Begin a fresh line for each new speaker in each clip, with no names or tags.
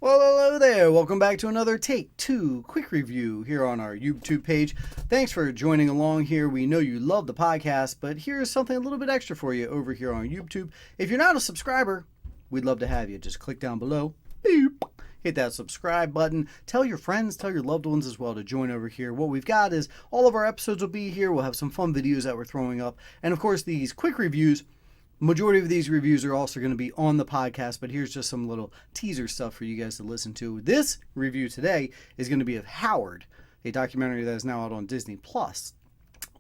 Well, hello there. Welcome back to another Take Two quick review here on our YouTube page. Thanks for joining along here. We know you love the podcast, but here's something a little bit extra for you over here on YouTube. If you're not a subscriber, we'd love to have you. Just click down below. Boop. Hit that subscribe button. Tell your friends, tell your loved ones as well to join over here. What we've got is all of our episodes will be here. We'll have some fun videos that we're throwing up. And of course, these quick reviews. Majority of these reviews are also going to be on the podcast, but here's just some little teaser stuff for you guys to listen to. This review today is going to be of Howard, a documentary that is now out on Disney Plus.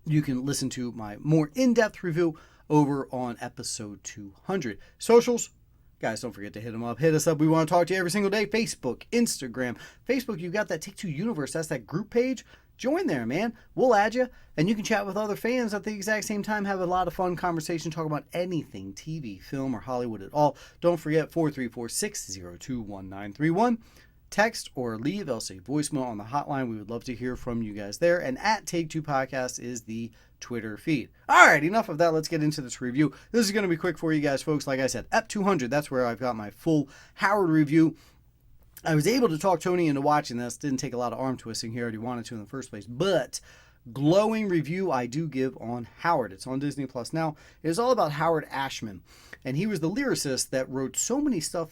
You can listen to my more in-depth review over on episode 200. Socials, guys, don't forget to hit them up. Hit us up. We want to talk to you every single day. Facebook, Instagram. Facebook, you've got that Take Two Universe. That's that group page. Join there, man. We'll add you, and you can chat with other fans at the exact same time. Have a lot of fun conversation, talk about anything, TV, film, or Hollywood at all. Don't forget 434-602-1931. Text or leave us a voicemail on the hotline. We would love to hear from you guys there. And at Take Two Podcast is the Twitter feed. All right, enough of that. Let's get into this review. This is going to be quick for you guys, folks. Like I said, Ep 200, that's where I've got my full Howard review. I was able to talk Tony into watching this. Didn't take a lot of arm twisting. He already wanted to in the first place. But glowing review I do give on Howard. It's on Disney Plus now. It is all about Howard Ashman. And he was the lyricist that wrote so many thongs.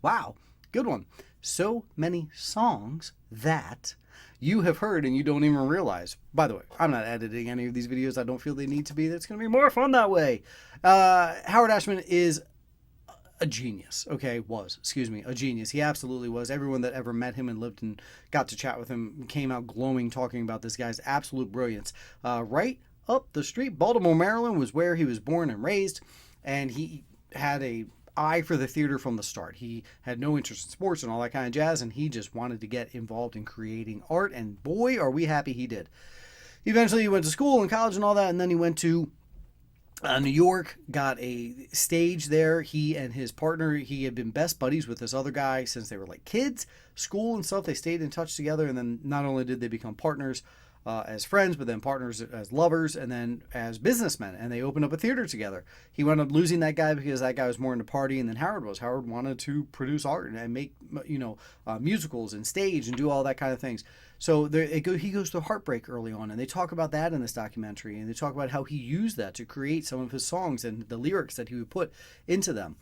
Wow, good one. So many songs that you have heard and you don't even realize. By the way, I'm not editing any of these videos. I don't feel they need to be. That's going to be more fun that way. Howard Ashman is a genius. A genius. He absolutely was. Everyone that ever met him and lived and got to chat with him came out glowing talking about this guy's absolute brilliance. Right up the street, Baltimore, Maryland was where he was born and raised, and he had a eye for the theater from the start. He had no interest in sports and all that kind of jazz, and he just wanted to get involved in creating art, and boy, are we happy he did. Eventually, he went to school and college and all that, and then he went to New York, got a stage there. He and his partner, he had been best buddies with this other guy since they were like kids, school and stuff. They stayed in touch together, and then not only did they become partners as friends, but then partners as lovers, and then as businessmen, and they opened up a theater together. He wound up losing that guy because that guy was more into partying than Howard was. Howard wanted to produce art and make musicals and stage and do all that kind of things. So he goes through heartbreak early on, and they talk about that in this documentary, and they talk about how he used that to create some of his songs and the lyrics that he would put into them.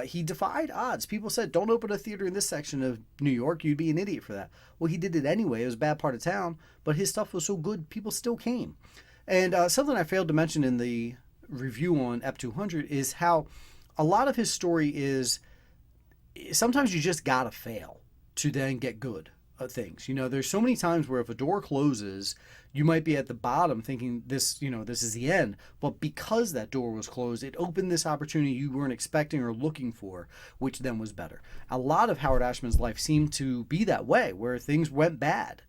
He defied odds. People said, don't open a theater in this section of New York. You'd be an idiot for that. Well, he did it anyway. It was a bad part of town, but his stuff was so good, people still came. And something I failed to mention in the review on Ep 200 is how a lot of his story is sometimes you just gotta fail to then get good things. There's so many times where if a door closes, you might be at the bottom thinking this is the end, but because that door was closed, it opened this opportunity you weren't expecting or looking for, which then was better. A lot of Howard Ashman's life seemed to be that way, where things went bad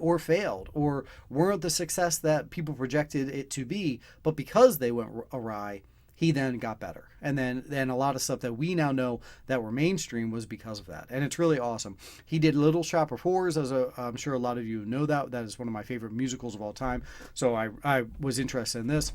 or failed or weren't the success that people projected it to be, but because they went awry, he then got better. And then a lot of stuff that we now know that were mainstream was because of that. And it's really awesome. He did Little Shop of Horrors, I'm sure a lot of you know that. That is one of my favorite musicals of all time. So I was interested in this.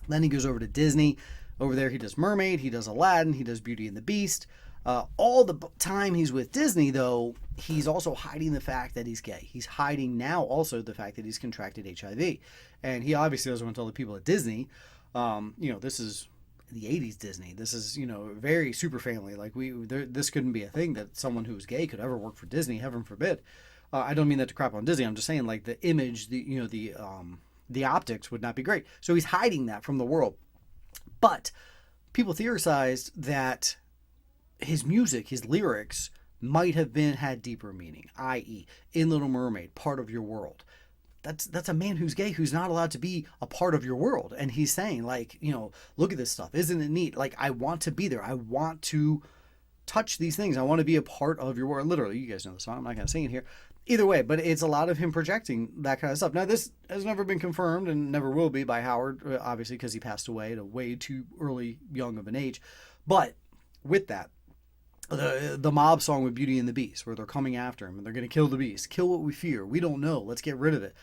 Then he goes over to Disney. Over there he does Mermaid, he does Aladdin, he does Beauty and the Beast. All the time he's with Disney, though, he's also hiding the fact that he's gay. He's hiding now also the fact that he's contracted HIV. And he obviously doesn't want to tell the people at Disney. This is the 80s Disney. This is, very super family. Like this couldn't be a thing that someone who was gay could ever work for Disney, heaven forbid. I don't mean that to crap on Disney. I'm just saying like the image, the optics would not be great. So he's hiding that from the world. But people theorized that his music, his lyrics might have had deeper meaning, i.e. in Little Mermaid, part of your world. That's a man who's gay who's not allowed to be a part of your world. And he's saying look at this stuff. Isn't it neat? Like, I want to be there. I want to touch these things. I want to be a part of your world. Literally, you guys know the song. I'm not going to sing it here. Either way, but it's a lot of him projecting that kind of stuff. Now, this has never been confirmed and never will be by Howard, obviously, because he passed away at a way too young of an age. But with that, the mob song with Beauty and the Beast, where they're coming after him and they're going to kill the beast. Kill what we fear. We don't know. Let's get rid of it.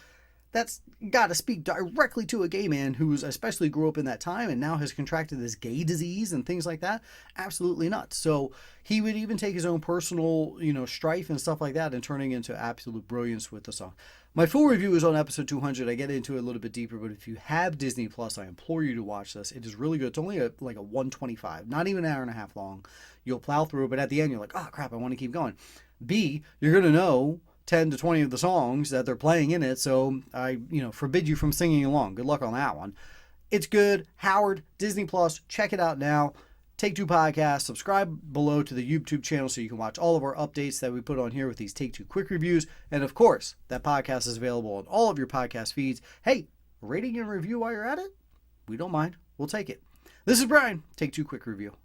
that's got to speak directly to a gay man who's especially grew up in that time and now has contracted this gay disease and things like that. Absolutely nuts. So he would even take his own personal, strife and stuff like that and turning into absolute brilliance with the song. My full review is on episode 200. I get into it a little bit deeper, but if you have Disney Plus, I implore you to watch this. It is really good. It's only like a 125, not even an hour and a half long. You'll plow through, but at the end you're like, oh crap, I want to keep going. B, you're going to know 10 to 20 of the songs that they're playing in it, so I, forbid you from singing along. Good luck on that one. It's good. Howard, Disney Plus, check it out now. Take Two Podcast. Subscribe below to the YouTube channel so you can watch all of our updates that we put on here with these Take Two quick reviews. And of course, that podcast is available on all of your podcast feeds. Hey, rating and review while you're at it? We don't mind. We'll take it. This is Brian. Take Two quick review.